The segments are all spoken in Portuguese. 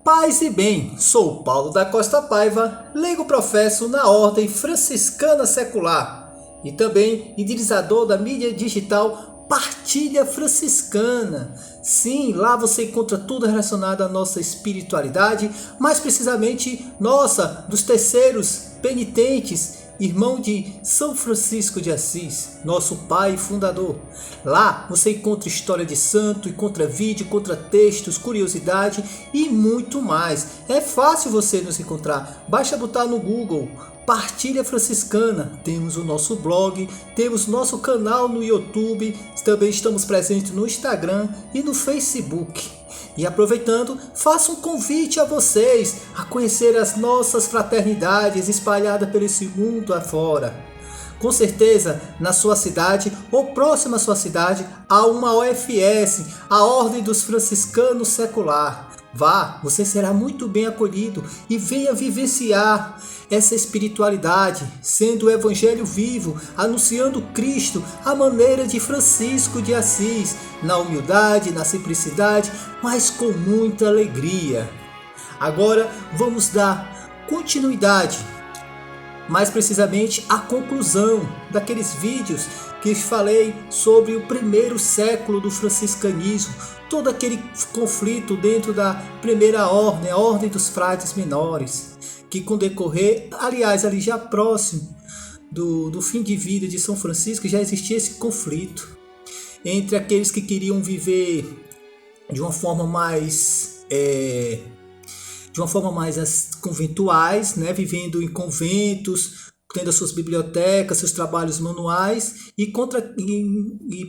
Paz e bem, sou Paulo da Costa Paiva, leigo professo na Ordem Franciscana Secular e também idealizador da mídia digital Partilha Franciscana. Sim, lá você encontra tudo relacionado à nossa espiritualidade, mais precisamente nossa, dos terceiros penitentes, irmão de São Francisco de Assis, nosso pai fundador. Lá você encontra história de santo, encontra vídeo, encontra textos, curiosidade e muito mais. É fácil você nos encontrar, basta botar no Google Partilha Franciscana. Temos o nosso blog, temos nosso canal no YouTube, também estamos presentes no Instagram e no Facebook. E aproveitando, faço um convite a vocês a conhecer as nossas fraternidades espalhadas pelo esse mundo afora. Com certeza, na sua cidade ou próxima à sua cidade, há uma OFS, a Ordem dos Franciscanos Secular. Vá, você será muito bem acolhido e venha vivenciar essa espiritualidade, sendo o Evangelho vivo, anunciando Cristo à maneira de Francisco de Assis, na humildade, na simplicidade, mas com muita alegria. Agora vamos dar continuidade, mais precisamente a conclusão daqueles vídeos que falei sobre o primeiro século do franciscanismo, todo aquele conflito dentro da primeira ordem, a ordem dos frades menores, que com decorrer, aliás, ali já próximo do fim de vida de São Francisco, já existia esse conflito entre aqueles que queriam viver de uma forma mais as conventuais, né, vivendo em conventos, tendo as suas bibliotecas, seus trabalhos manuais, e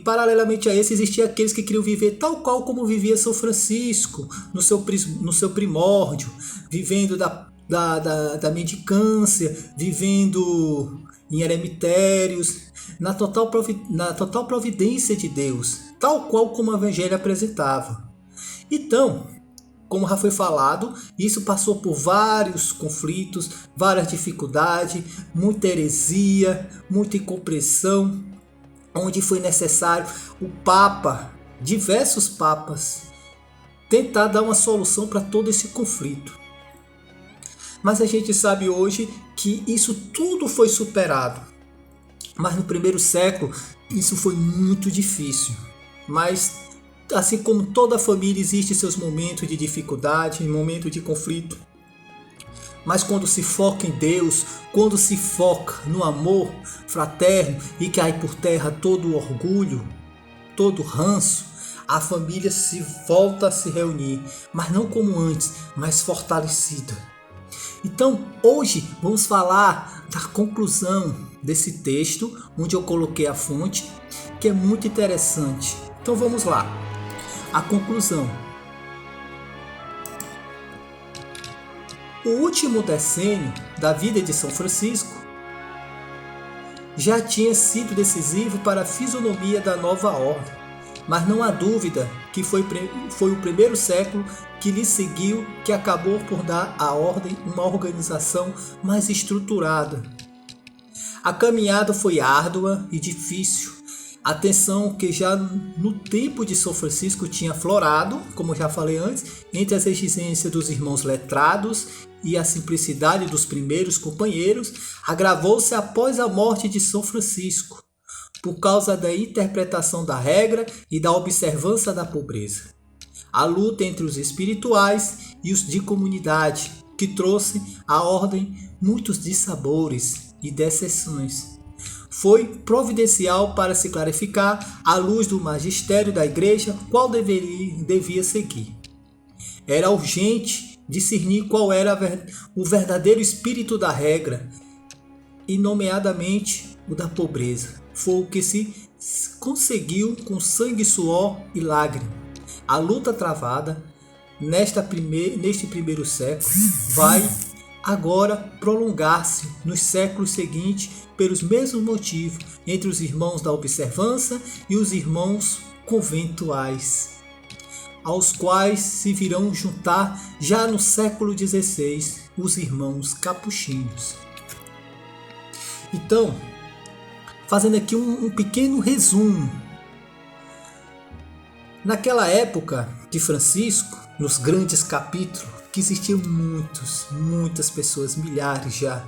paralelamente a esse existiam aqueles que queriam viver tal qual como vivia São Francisco no seu primórdio, vivendo da mendicância, vivendo em eremitérios, na total providência de Deus, tal qual como o Evangelho apresentava. Então, como já foi falado, isso passou por vários conflitos, várias dificuldades, muita heresia, muita incompreensão, onde foi necessário o Papa, diversos papas, tentar dar uma solução para todo esse conflito. Mas a gente sabe hoje que isso tudo foi superado. Mas no primeiro século isso foi muito difícil. Mas assim como toda família, existe seus momentos de dificuldade, momentos de conflito. Mas quando se foca em Deus, quando se foca no amor fraterno e cai por terra todo o orgulho, todo o ranço, a família se volta a se reunir, mas não como antes, mas fortalecida. Então, hoje vamos falar da conclusão desse texto, onde eu coloquei a fonte, que é muito interessante. Então vamos lá. A conclusão. O último decênio da vida de São Francisco já tinha sido decisivo para a fisionomia da nova ordem, mas não há dúvida que foi o primeiro século que lhe seguiu que acabou por dar à ordem uma organização mais estruturada. A caminhada foi árdua e difícil. A tensão que já no tempo de São Francisco tinha aflorado, como já falei antes, entre as exigências dos irmãos letrados e a simplicidade dos primeiros companheiros, agravou-se após a morte de São Francisco, por causa da interpretação da regra e da observância da pobreza. A luta entre os espirituais e os de comunidade, que trouxe à ordem muitos dissabores e decepções, foi providencial para se clarificar à luz do magistério da Igreja qual devia seguir. Era urgente discernir qual era o verdadeiro espírito da regra, e nomeadamente o da pobreza. Foi o que se conseguiu com sangue, suor e lágrima. A luta travada neste primeiro século vai agora prolongar-se nos séculos seguintes pelos mesmos motivos entre os irmãos da observância e os irmãos conventuais, aos quais se virão juntar já no século XVI os irmãos capuchinhos. Então, fazendo aqui um pequeno resumo. Naquela época de Francisco, nos grandes capítulos, que existiam muitas pessoas, milhares já,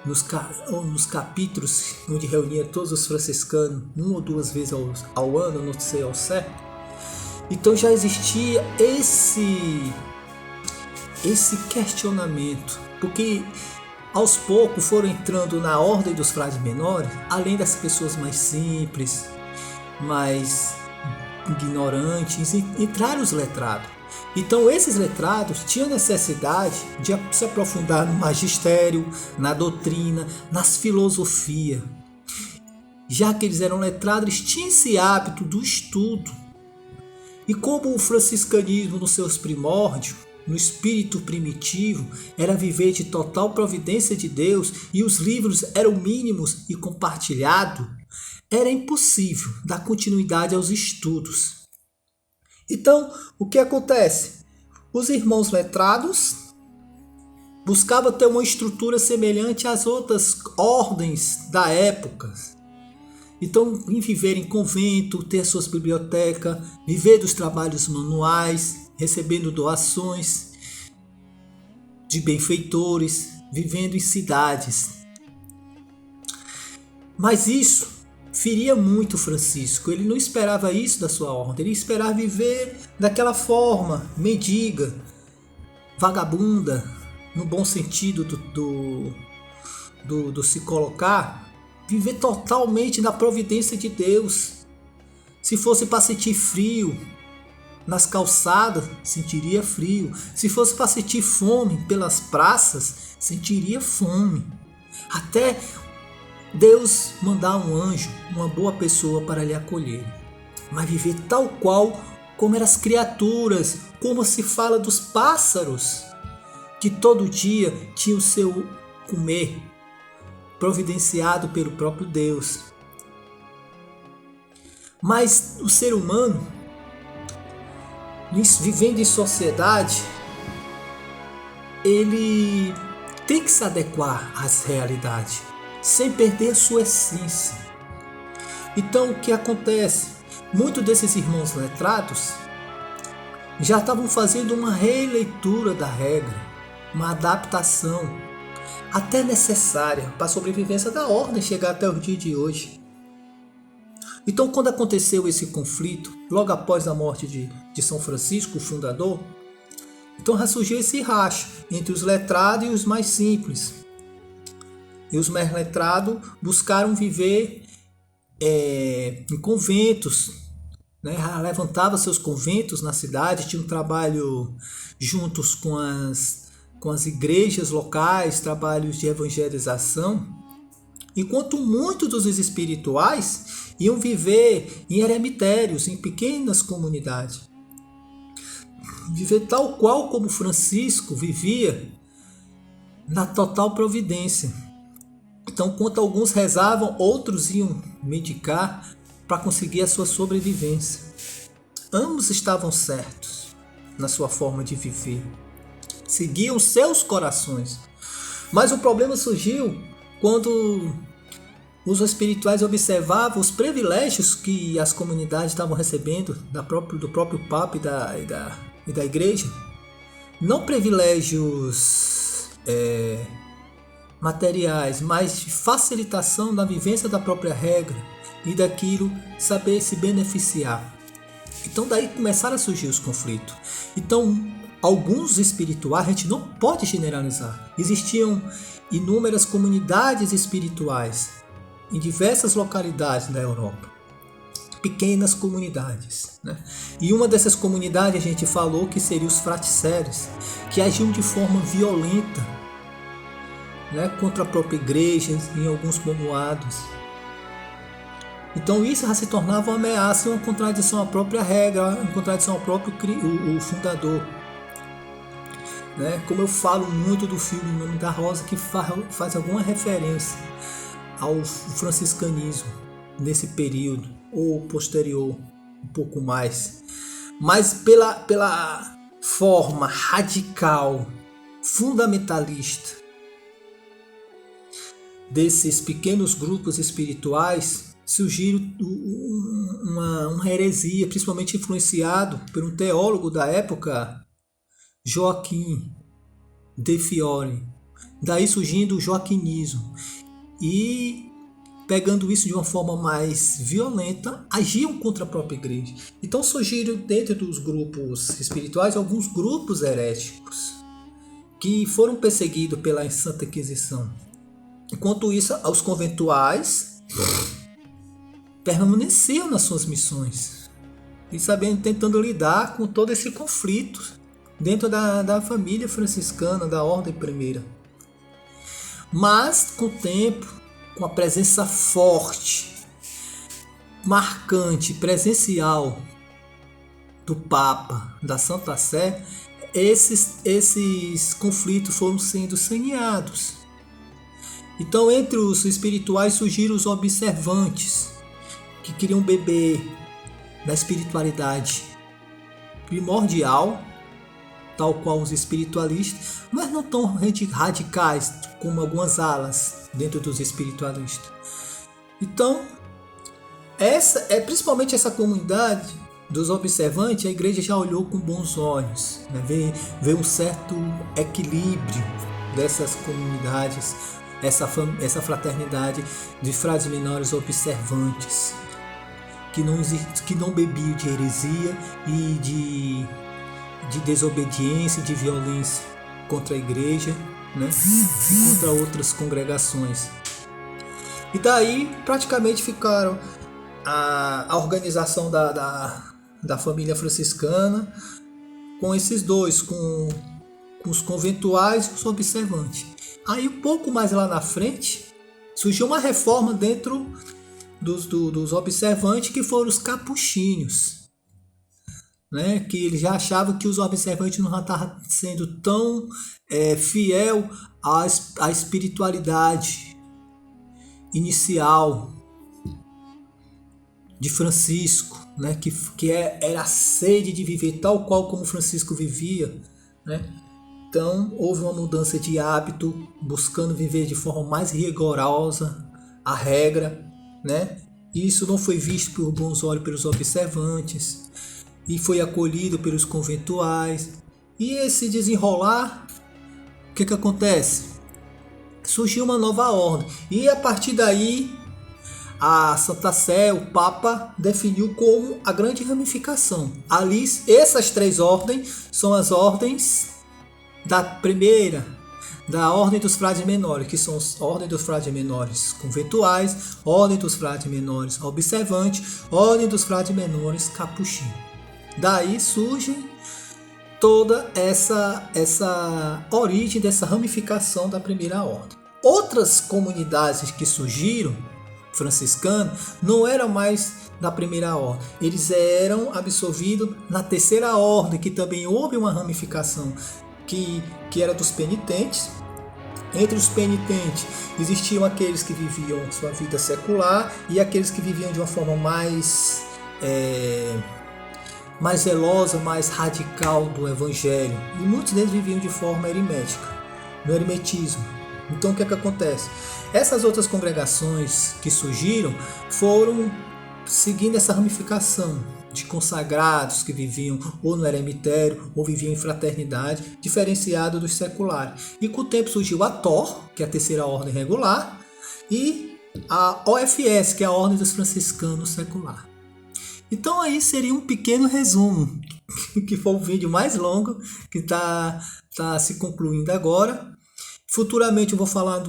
nos capítulos onde reunia todos os franciscanos, uma ou duas vezes ao ano, não sei ao certo. Então já existia esse questionamento, porque aos poucos foram entrando na ordem dos frades menores, além das pessoas mais simples, mais ignorantes, entraram os letrados. Então esses letrados tinham necessidade de se aprofundar no magistério, na doutrina, nas filosofias. Já que eles eram letrados, eles tinham esse hábito do estudo. E como o franciscanismo nos seus primórdios, no espírito primitivo, era viver de total providência de Deus e os livros eram mínimos e compartilhados, era impossível dar continuidade aos estudos. Então, o que acontece? Os irmãos letrados buscavam ter uma estrutura semelhante às outras ordens da época. Então, em viver em convento, ter suas bibliotecas, viver dos trabalhos manuais, recebendo doações de benfeitores, vivendo em cidades. Mas isso feria muito Francisco. Ele não esperava isso da sua ordem. Ele esperava viver daquela forma, mendiga, vagabunda, no bom sentido do se colocar, viver totalmente na providência de Deus. Se fosse para sentir frio nas calçadas, sentiria frio. Se fosse para sentir fome pelas praças, sentiria fome. Até Deus mandar um anjo, uma boa pessoa para lhe acolher. Mas viver tal qual como eram as criaturas, como se fala dos pássaros, que todo dia tinham o seu comer, providenciado pelo próprio Deus. Mas o ser humano, vivendo em sociedade, ele tem que se adequar às realidades, sem perder a sua essência. Então o que acontece? Muitos desses irmãos letrados já estavam fazendo uma releitura da regra, uma adaptação, até necessária para a sobrevivência da ordem chegar até o dia de hoje. Então, quando aconteceu esse conflito, logo após a morte de São Francisco, o fundador, então já surgiu esse racha entre os letrados e os mais simples. E os mais letrados buscaram viver em conventos, né? Levantavam seus conventos na cidade, tinham um trabalho juntos com as igrejas locais, trabalhos de evangelização, enquanto muitos dos espirituais iam viver em eremitérios, em pequenas comunidades. Viver tal qual como Francisco vivia, na total providência. Então, enquanto alguns rezavam, outros iam medicar para conseguir a sua sobrevivência. Ambos estavam certos na sua forma de viver. Seguiam seus corações. Mas o problema surgiu quando os espirituais observavam os privilégios que as comunidades estavam recebendo do próprio Papa e da Igreja. Não privilégios materiais, mas de facilitação da vivência da própria regra e daquilo saber se beneficiar. Então daí começaram a surgir os conflitos. Então alguns espirituais, a gente não pode generalizar. Existiam inúmeras comunidades espirituais em diversas localidades da Europa. Pequenas comunidades, né? E uma dessas comunidades a gente falou que seria os fraticéries, que agiam de forma violenta, né, contra a própria igreja em alguns povoados. Então isso já se tornava uma ameaça e uma contradição à própria regra, uma contradição ao próprio o fundador. Né? Como eu falo muito do filme O Nome da Rosa, que faz alguma referência ao franciscanismo nesse período, ou posterior, um pouco mais. Mas pela forma radical, fundamentalista desses pequenos grupos espirituais, surgiu uma heresia, principalmente influenciado por um teólogo da época, Joaquim de Fiore. Daí surgindo o joaquinismo. E pegando isso de uma forma mais violenta, agiam contra a própria igreja. Então surgiram dentro dos grupos espirituais alguns grupos heréticos que foram perseguidos pela Santa Inquisição. Enquanto isso, os conventuais permaneciam nas suas missões e sabendo, tentando lidar com todo esse conflito dentro da família franciscana, da Ordem Primeira. Mas com o tempo, com a presença forte, marcante, presencial do Papa, da Santa Sé, esses conflitos foram sendo saneados. Então, entre os espirituais surgiram os observantes, que queriam beber da espiritualidade primordial, tal qual os espiritualistas, mas não tão radicais como algumas alas dentro dos espiritualistas. Então, principalmente essa comunidade dos observantes, a igreja já olhou com bons olhos, né? Vê um certo equilíbrio dessas comunidades, essa fraternidade de frades menores observantes, que não bebiam de heresia e de desobediência, de violência contra a igreja, né? E contra outras congregações. E daí praticamente ficaram a organização da família franciscana com esses dois, com os conventuais e os observantes. Aí um pouco mais lá na frente surgiu uma reforma dentro dos observantes, que foram os capuchinhos, né? Que eles já achavam que os observantes não estavam sendo tão fiel à espiritualidade inicial de Francisco, né? Que era a sede de viver tal qual como Francisco vivia, né? Então houve uma mudança de hábito, buscando viver de forma mais rigorosa a regra, né? E isso não foi visto por bons olhos pelos observantes e foi acolhido pelos conventuais. E esse desenrolar, o que acontece? Surgiu uma nova ordem, e a partir daí a Santa Sé, o Papa, definiu como a grande ramificação. Ali, essas três ordens são as ordens da primeira, da Ordem dos Frades Menores, que são a Ordem dos Frades Menores conventuais, Ordem dos Frades Menores observantes, Ordem dos Frades Menores capuchinhos. Daí surge toda essa origem dessa ramificação da primeira ordem. Outras comunidades que surgiram, franciscanos, não eram mais da primeira ordem, eles eram absorvidos na terceira ordem, que também houve uma ramificação, que era dos penitentes. Entre os penitentes existiam aqueles que viviam sua vida secular e aqueles que viviam de uma forma mais zelosa, mais radical do evangelho, e muitos deles viviam de forma hermética, no hermetismo. Então o que acontece? Essas outras congregações que surgiram foram seguindo essa ramificação de consagrados que viviam ou no eremitério ou viviam em fraternidade, diferenciado dos seculares. E com o tempo surgiu a TOR, que é a terceira ordem regular, e a OFS, que é a Ordem dos Franciscanos Secular. Então aí seria um pequeno resumo, que foi o vídeo mais longo, que está se concluindo agora. Futuramente eu vou falar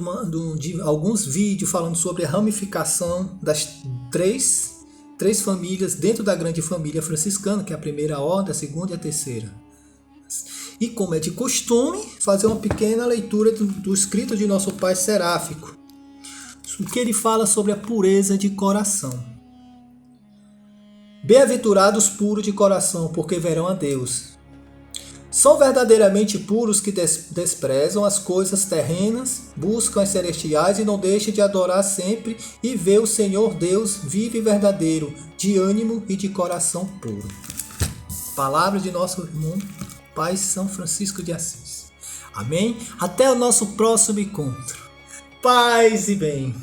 de alguns vídeos falando sobre a ramificação das três famílias dentro da grande família franciscana, que é a primeira ordem, a segunda e a terceira. E como é de costume, fazer uma pequena leitura do escrito de nosso pai seráfico, o que ele fala sobre a pureza de coração. Bem-aventurados puros de coração, porque verão a Deus. São verdadeiramente puros que desprezam as coisas terrenas, buscam as celestiais e não deixam de adorar sempre e ver o Senhor Deus vivo e verdadeiro, de ânimo e de coração puro. Palavra de nosso irmão Pai São Francisco de Assis. Amém? Até o nosso próximo encontro. Paz e bem.